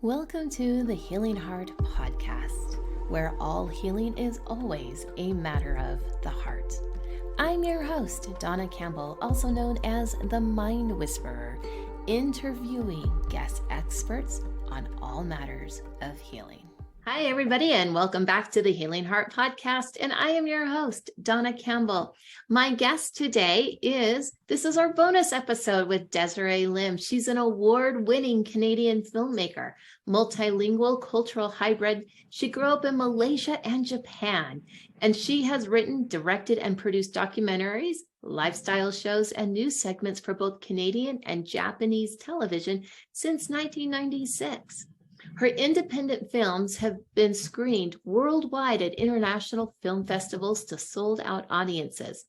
Welcome to the Healing Heart Podcast, where all healing is always a matter of the heart. I'm your host, Donna Campbell, also known as the Mind Whisperer, interviewing guest experts on all matters of healing. Hi, everybody, and welcome back to the Healing Heart Podcast. And I am your host, Donna Campbell. My guest today this is our bonus episode with Desiree Lim. She's an award-winning Canadian filmmaker, multilingual cultural hybrid. She grew up in Malaysia and Japan, and she has written, directed, and produced documentaries, lifestyle shows, and news segments for both Canadian and Japanese television since 1996. Her independent films have been screened worldwide at international film festivals to sold-out audiences.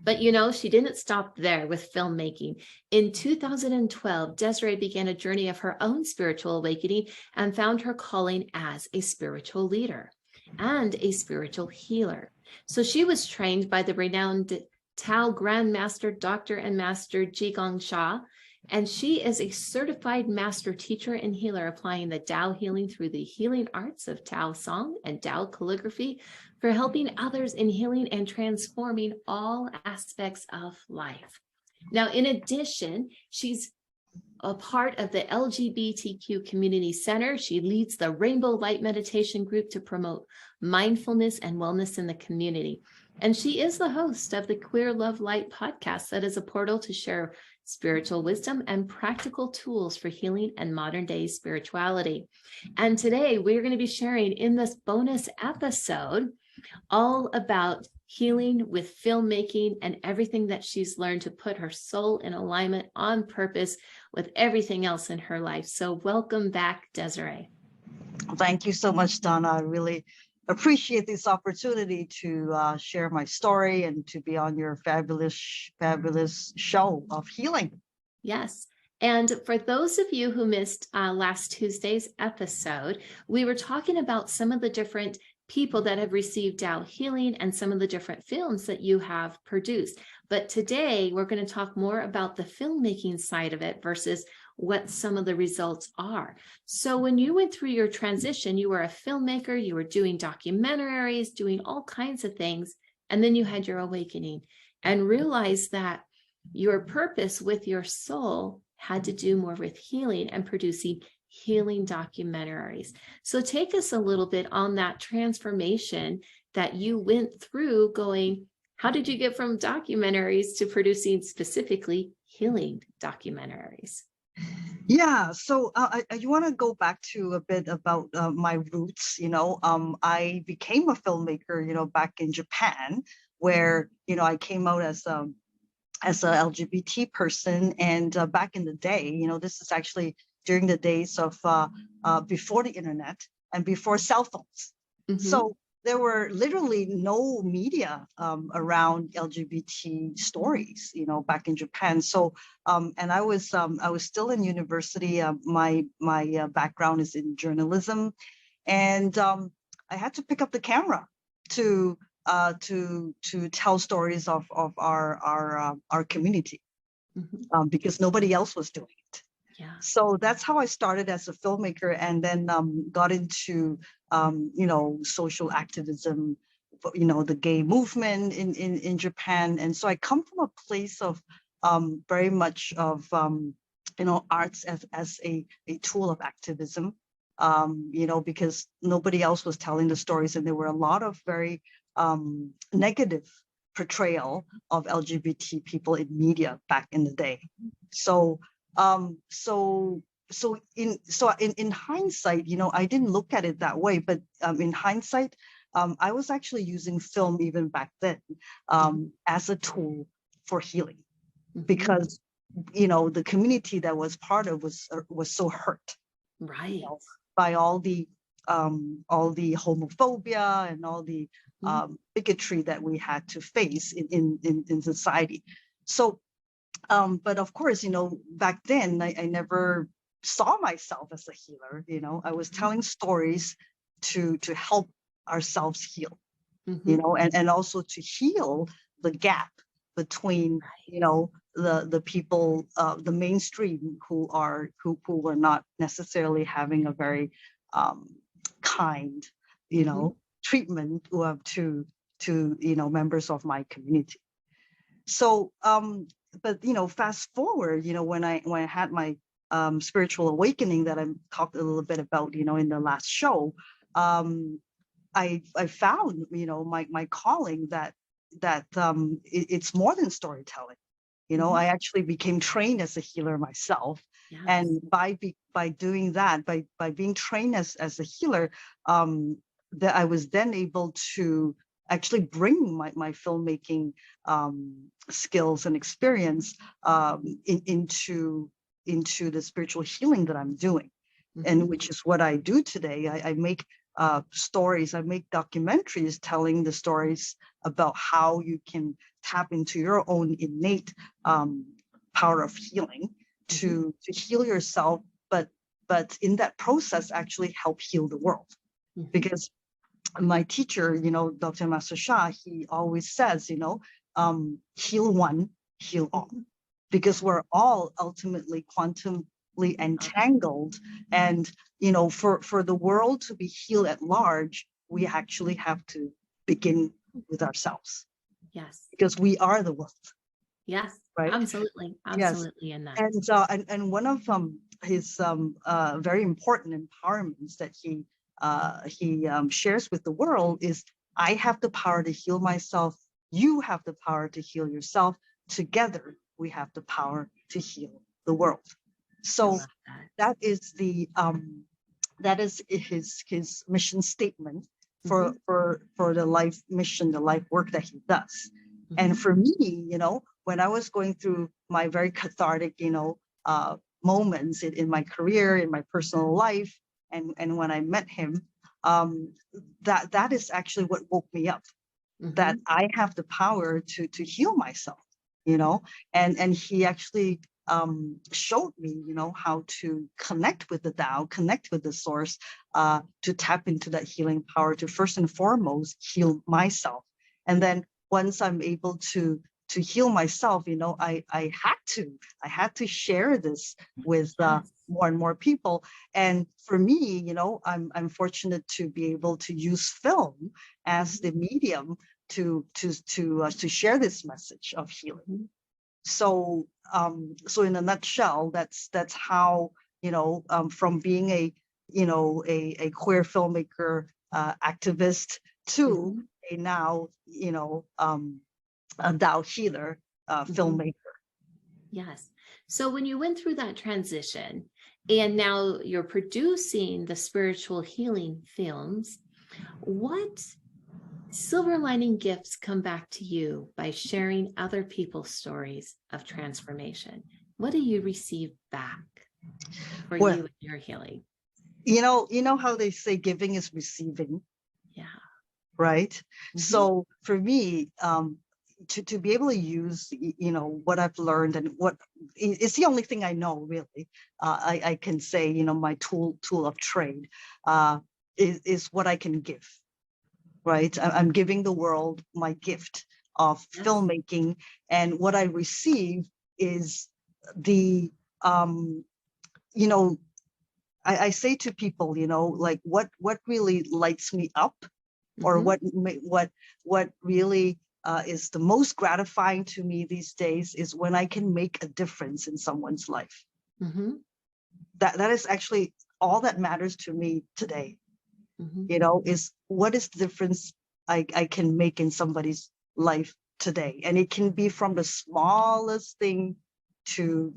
But she didn't stop there with filmmaking. In 2012, Desiree began a journey of her own spiritual awakening and found her calling as a spiritual leader and a spiritual healer. So she was trained by the renowned Tao Grandmaster Dr. and Master Jigong Sha, and she is a certified master teacher and healer, applying the Tao healing through the healing arts of Tao song and Tao calligraphy for helping others in healing and transforming all aspects of life. Now, in addition, she's a part of the LGBTQ Community Center. She leads the Rainbow Light Meditation Group to promote mindfulness and wellness in the community. And she is the host of the Queerlove Light podcast, that is a portal to share spiritual wisdom and practical tools for healing and modern day spirituality. And today we're going to be sharing in this bonus episode all about healing with filmmaking and everything that she's learned to put her soul in alignment on purpose with everything else in her life. So welcome back, Desiree. Thank you so much, Donna. I really appreciate this opportunity to share my story and to be on your fabulous show of healing. Yes. And for those of you who missed last Tuesday's episode, we were talking about some of the different people that have received Tao healing and some of the different films that you have produced. But today we're going to talk more about the filmmaking side of it versus what some of the results are. So when you went through your transition, you were a filmmaker, you were doing documentaries, doing all kinds of things, and then you had your awakening and realized that your purpose with your soul had to do more with healing and producing healing documentaries. So take us a little bit on that transformation that you went through going, how did you get from documentaries to producing specifically healing documentaries? Yeah, so I want to go back to a bit about my roots. I became a filmmaker, back in Japan, where I came out as a LGBT person, and back in the day, this is actually during the days of before the internet and before cell phones. Mm-hmm. So there were literally no media around LGBT stories, back in Japan. So, and I was still in university. My background is in journalism, and I had to pick up the camera to tell stories of our community, mm-hmm. Because nobody else was doing it. Yeah. So that's how I started as a filmmaker, and then got into social activism, the gay movement in Japan. And so I come from a place of very much of arts as a tool of activism, because nobody else was telling the stories, and there were a lot of very negative portrayal of LGBT people in media back in the day. So in hindsight, I didn't look at it that way, but in hindsight, I was actually using film even back then as a tool for healing, because the community that was part of was so hurt, right, by all the homophobia and all the bigotry that we had to face in society. So. But of course, back then I never saw myself as a healer. I was telling stories to help ourselves heal, mm-hmm. And also to heal the gap between, the people, the mainstream who were not necessarily having a very kind, Mm-hmm. treatment to members of my community. So, but fast forward, when I had my spiritual awakening that I talked a little bit about, in the last show, I found, my calling that it's more than storytelling. Mm-hmm. I actually became trained as a healer myself, Yes. and by doing that, by being trained as a healer, that I was then able to actually bring my filmmaking skills and experience into the spiritual healing that I'm doing, Mm-hmm. and which is what I do today. I make stories, I make documentaries telling the stories about how you can tap into your own innate power of healing to heal yourself, but in that process actually help heal the world. Mm-hmm. Because my teacher, Dr. Master Shah, he always says, heal one, heal all, because we're all ultimately quantumly entangled. And, for the world to be healed at large, we actually have to begin with ourselves, Yes. because we are the world. Yes. Right. Absolutely. Yes. Absolutely. In that. And one of his very important empowerments that he shares with the world is, I have the power to heal myself. You have the power to heal yourself. Together, we have the power to heal the world. So that is his mission statement for the life mission, the life work that he does. Mm-hmm. And for me, when I was going through my very cathartic, moments in my career, in my personal life, and when I met him, that is actually what woke me up. Mm-hmm. That I have the power to heal myself, and he actually showed me, how to connect with the Tao, connect with the source, to tap into that healing power, to first and foremost heal myself. And then once I'm able to heal myself, I had to share this with more and more people. And for me, I'm fortunate to be able to use film as the medium to share this message of healing. Mm-hmm. So in a nutshell, that's how, from being a queer filmmaker, activist, to a now, a Tao healer, filmmaker. Yes. So when you went through that transition and now you're producing the spiritual healing films, what silver lining gifts come back to you by sharing other people's stories of transformation? What do you receive back for you and your healing? You know how they say giving is receiving? Yeah. Right. Mm-hmm. So for me, to be able to use, what I've learned, and what it's the only thing I know, really, I can say, my tool of trade, is what I can give. Right. I'm giving the world my gift of filmmaking, and what I receive is the, I say to people, like what really lights me up, or what really is the most gratifying to me these days, is when I can make a difference in someone's life. Mm-hmm. That is actually all that matters to me today. Is what is the difference I can make in somebody's life today. And it can be from the smallest thing to,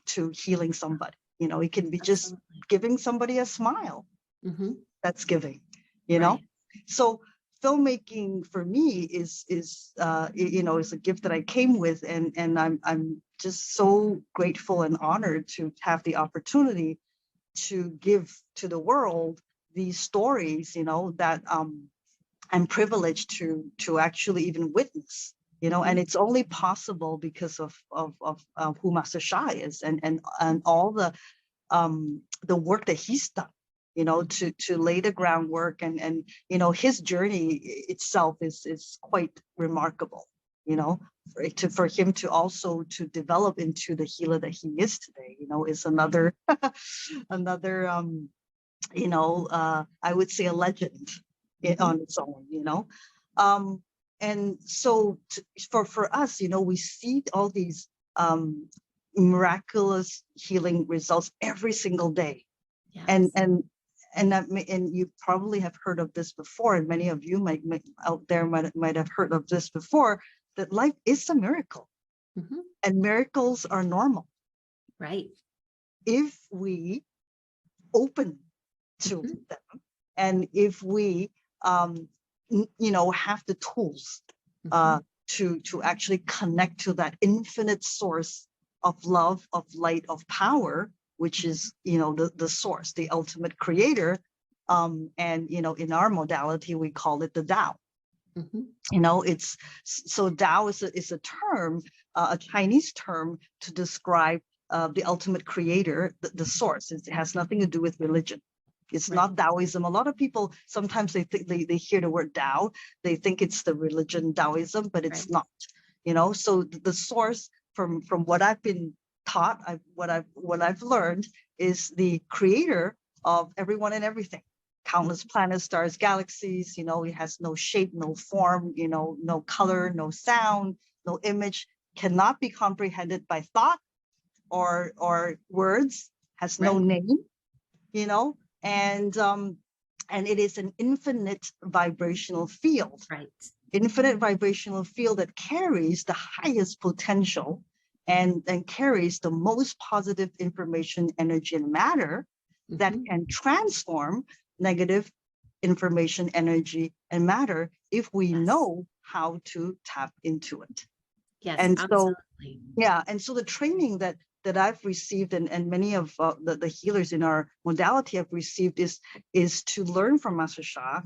to healing somebody. It can be just giving somebody a smile. That's giving, So filmmaking for me is a gift that I came with, and I'm just so grateful and honored to have the opportunity to give to the world these stories, that I'm privileged to actually even witness, and it's only possible because of who Master Shah is, and all the work that he's done, to lay the groundwork, and his journey itself is quite remarkable. for him to also to develop into the healer that he is today, is another another I would say a legend on its own. And so for us, we see all these miraculous healing results every single day. Yes. And you probably have heard of this before, and many of you might have heard of this before, that life is a miracle. Mm-hmm. And miracles are normal. Right. If we open to Mm-hmm. them, and if we have the tools to actually connect to that infinite source of love, of light, of power, which is the source, the ultimate creator, and in our modality we call it the Tao. It's so Tao is a term, a Chinese term to describe the ultimate creator, the source. It has nothing to do with religion. It's not Taoism. A lot of people sometimes they think they hear the word Tao, they think it's the religion Taoism, but it's not. So the source, from what I've been taught, what I've learned, is the creator of everyone and everything. Countless planets, stars, galaxies. It has no shape, no form. No color, no sound, no image. Cannot be comprehended by thought or words. Has no name. And it is an infinite vibrational field. Infinite vibrational field that carries the highest potential and carries the most positive information, energy, and matter that can transform negative information, energy, and matter if we know how to tap into it. Yes, and absolutely. And so the training that I've received, and many of the healers in our modality have received, is to learn from Master Sha,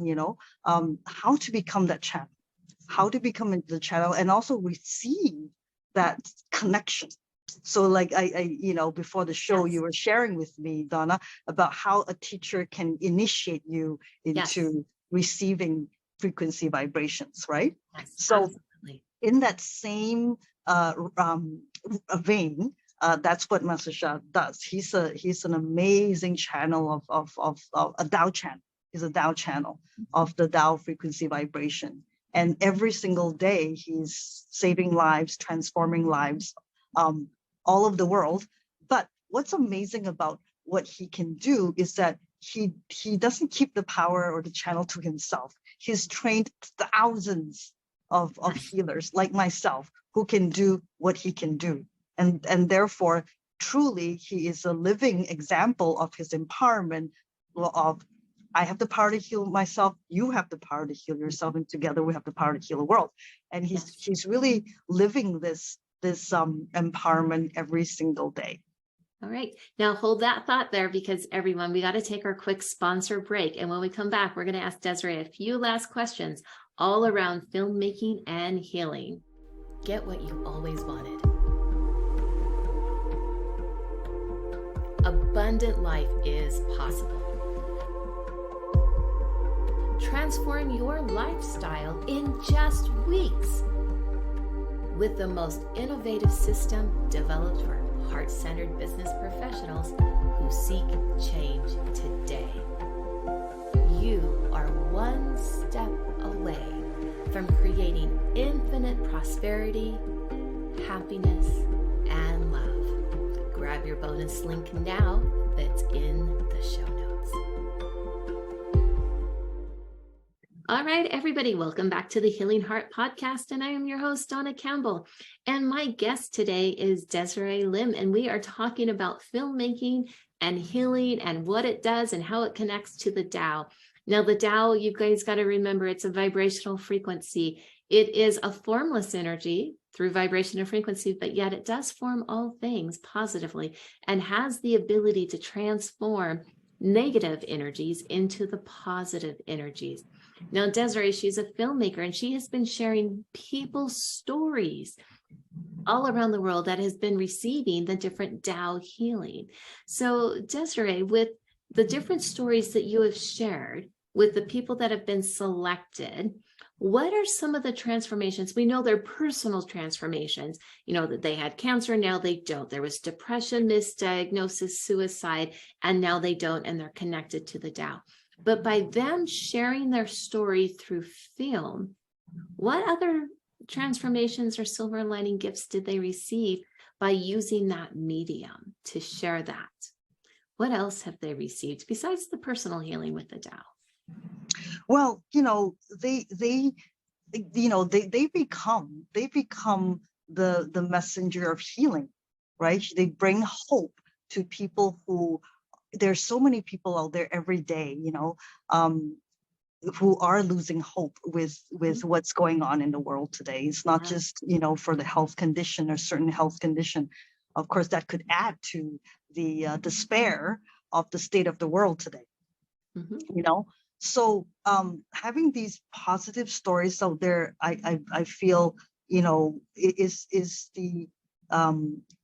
how to become that channel, how to become the channel, and also receive that connection. So like I before the show, you were sharing with me, Donna, about how a teacher can initiate you into receiving frequency vibrations, right? Yes, so absolutely. In that same vein, that's what Master Sha does. He's an amazing channel of a Tao channel. He's a Tao channel of the Tao frequency vibration. And every single day, he's saving lives, transforming lives, all over the world. But what's amazing about what he can do is that he doesn't keep the power or the channel to himself. He's trained thousands of healers like myself who can do what he can do. And therefore, truly, he is a living example of his empowerment of, I have the power to heal myself, you have the power to heal yourself, and together we have the power to heal the world. And he's really living this empowerment every single day. All right. Now hold that thought there, because everyone, we got to take our quick sponsor break. And when we come back, we're going to ask Desiree a few last questions all around filmmaking and healing. Get what you always wanted. Abundant life is possible. Transform your lifestyle in just weeks with the most innovative system developed for heart-centered business professionals who seek change today. You are one step away from creating infinite prosperity, happiness, and love. Grab your bonus link now that's in the show notes. All right, everybody, welcome back to the Healing Heart Podcast, and I am your host, Donna Campbell. And my guest today is Desiree Lim, and we are talking about filmmaking and healing and what it does and how it connects to the Tao. Now, the Tao, you guys got to remember, it's a vibrational frequency. It is a formless energy through vibration and frequency, but yet it does form all things positively and has the ability to transform negative energies into the positive energies. Now, Desiree, she's a filmmaker, and she has been sharing people's stories all around the world that has been receiving the different Tao healing. So, Desiree, with the different stories that you have shared with the people that have been selected, What are some of the transformations? We know they're personal transformations, that they had cancer, now they don't. There was depression, misdiagnosis, suicide, and now they don't, and they're connected to the Tao. But by them sharing their story through film, what other transformations or silver lining gifts did they receive by using that medium to share that? What else have they received besides the personal healing with the Tao? Well, they become the messenger of healing, right? They bring hope to people who, there's so many people out there every day, who are losing hope with what's going on in the world today. It's not just, for the health condition or certain health condition. Of course, that could add to the despair of the state of the world today. So having these positive stories out there, I feel, is the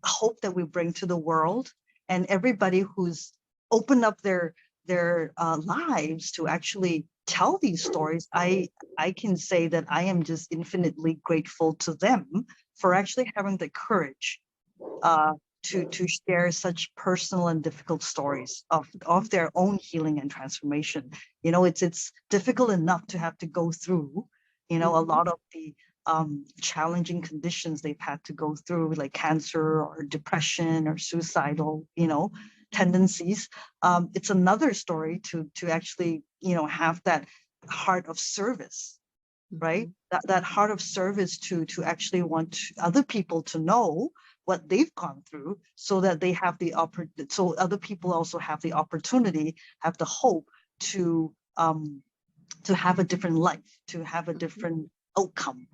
hope that we bring to the world, and everybody who's opened up their lives to actually tell these stories. I can say that I am just infinitely grateful to them for actually having the courage to share such personal and difficult stories of their own healing and transformation. It's difficult enough to have to go through, a lot of the challenging conditions they've had to go through, like cancer or depression or suicidal, tendencies. It's another story to actually, have that heart of service, right? That heart of service to actually want other people to know what they've gone through, so that they have so other people also have the opportunity, have the hope to have a different life, to have a different outcome,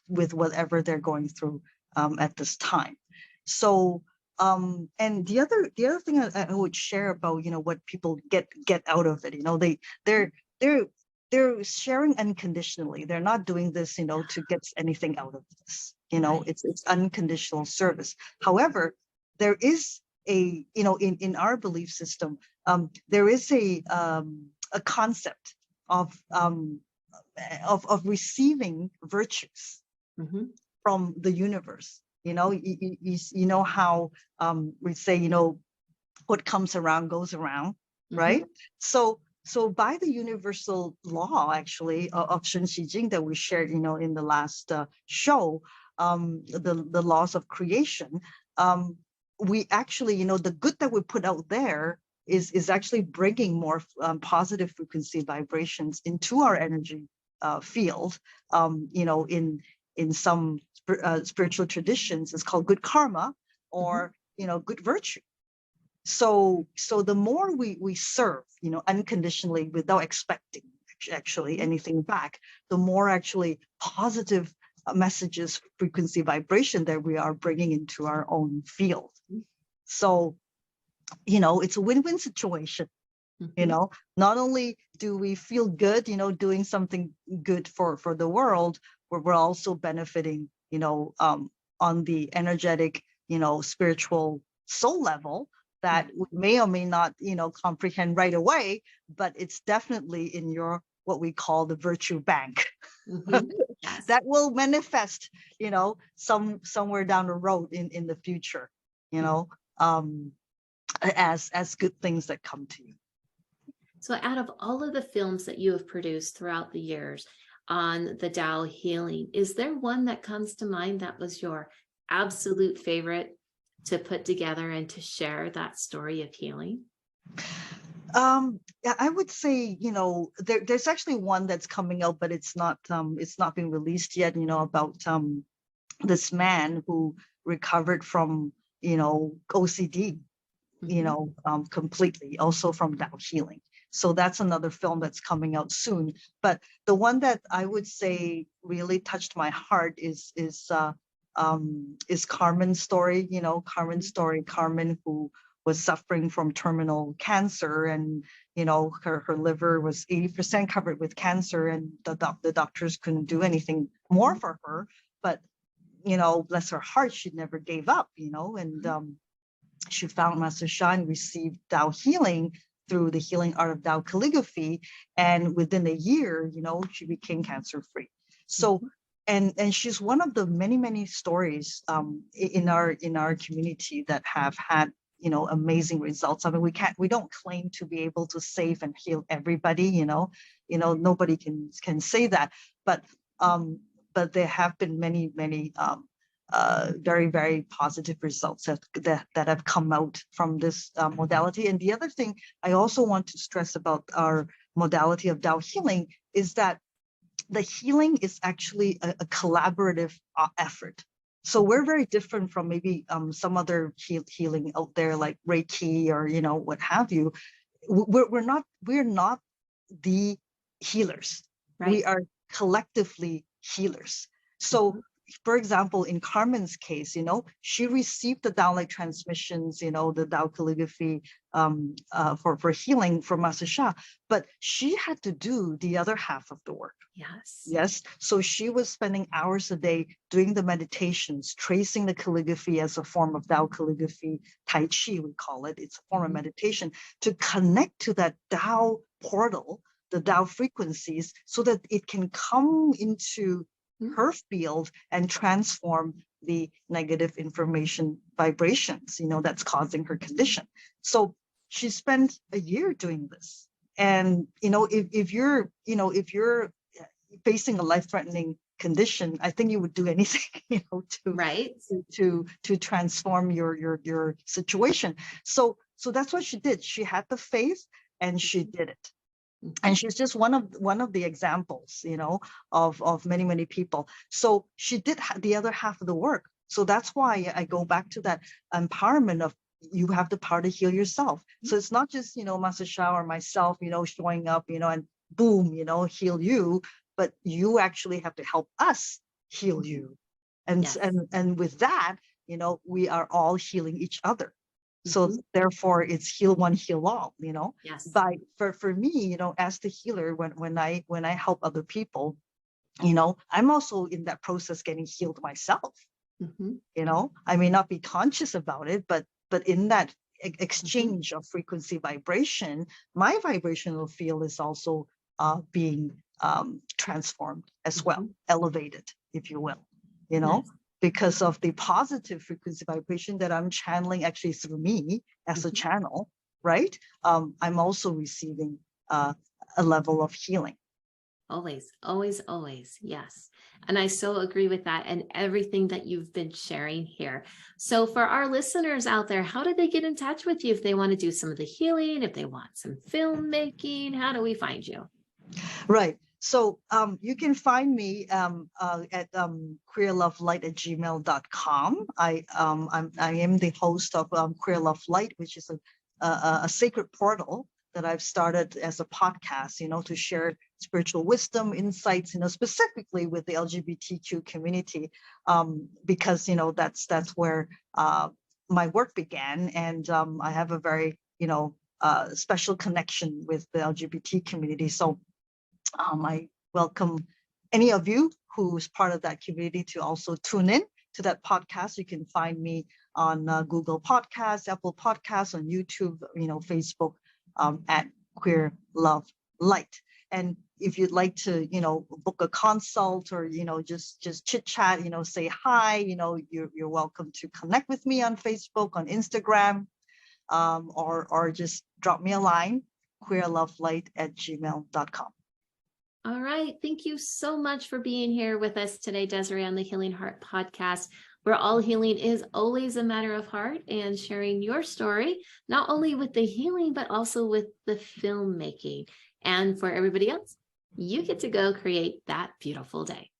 with whatever they're going through at this time. So and the other thing I would share about, what people get out of it, they're sharing unconditionally. They're not doing this, to get anything out of this. It's unconditional service. However, there is a, in our belief system, there is a concept of receiving virtues from the universe. You know how we say, what comes around goes around, right? So by the universal law, actually, of Shen Xi Jing that we shared, in the last show, the laws of creation, we actually, the good that we put out there is actually bringing more positive frequency vibrations into our energy field. In some spiritual traditions, it's called good karma, or good virtue. So the more we serve, unconditionally, without expecting actually anything back, the more actually positive messages, frequency, vibration that we are bringing into our own field. So, it's a win-win situation. Not only do we feel good, doing something good for the world, where we're also benefiting, on the energetic, spiritual soul level, that we may or may not, comprehend right away, but it's definitely in your, what we call the virtue bank. Yes. That will manifest, somewhere down the road in the future, as good things that come to you. So out of all of the films that you have produced throughout the years on the Tao healing, is there one that comes to mind that was your absolute favorite to put together and to share that story of healing? I would say, there's actually one that's coming out, but it's not been released yet, about this man who recovered from, OCD, completely, also from Tao healing. So that's another film that's coming out soon. But the one that I would say really touched my heart is Carmen's story. Carmen's story. Carmen, who was suffering from terminal cancer, and her liver was 80% covered with cancer, and the doctors couldn't do anything more for her. But bless her heart, she never gave up. And she found Master Sha and received Tao healing through the healing art of Tao calligraphy. And within a year, she became cancer-free. So, and she's one of the many stories in our community that have had amazing results. I mean, we don't claim to be able to save and heal everybody. Nobody can say that, but there have been many very, very positive results that have come out from this modality. And the other thing I also want to stress about our modality of Tao healing is that the healing is actually a collaborative effort. So we're very different from maybe some other healing out there, like Reiki or what have you. We're not the healers. Right. We are collectively healers. So, for example, in Carmen's case, she received the Tao Light transmissions, the Tao calligraphy for healing from Master Sha, but she had to do the other half of the work. Yes. So she was spending hours a day doing the meditations, tracing the calligraphy as a form of Tao calligraphy, Tai Chi, we call it. It's a form of meditation to connect to that Tao portal, the Tao frequencies, so that it can come into her field and transform the negative information vibrations, that's causing her condition. So she spent a year doing this. And, if you're facing a life-threatening condition, I think you would do anything, to transform your situation. So that's what she did. She had the faith and she did it. And she's just one of the examples, of many people. So she did the other half of the work. So that's why I go back to that empowerment of you have the power to heal yourself. So it's not just, Master Sha or myself, showing up, and boom, heal you, but you actually have to help us heal you. And and with that, we are all healing each other. So therefore it's heal one, heal all, for me, as the healer, when I help other people, I'm also in that process getting healed myself. I may not be conscious about it, but in that exchange of frequency vibration, my vibrational field is also being transformed as well, elevated, if you will, because of the positive frequency vibration that I'm channeling actually through me as a channel, right? I'm also receiving a level of healing. Always. Yes. And I so agree with that and everything that you've been sharing here. So for our listeners out there, how do they get in touch with you if they want to do some of the healing, if they want some filmmaking? How do we find you? Right. So you can find me at queerlovelight@gmail.com. I am the host of Queerlove Light, which is a sacred portal that I've started as a podcast, to share spiritual wisdom, insights, specifically with the LGBTQ community, because that's where my work began, and I have a very special connection with the LGBT community. So I welcome any of you who's part of that community to also tune in to that podcast. You can find me on Google Podcasts, Apple Podcasts, on YouTube, Facebook, at Queerlove Light. And if you'd like to, book a consult or, just chit chat, say hi, you're welcome to connect with me on Facebook, on Instagram, or just drop me a line, queerlovelight@gmail.com. All right. Thank you so much for being here with us today, Desiree, on the Healing Heart podcast, where all healing is always a matter of heart, and sharing your story, not only with the healing, but also with the filmmaking. And for everybody else, you get to go create that beautiful day.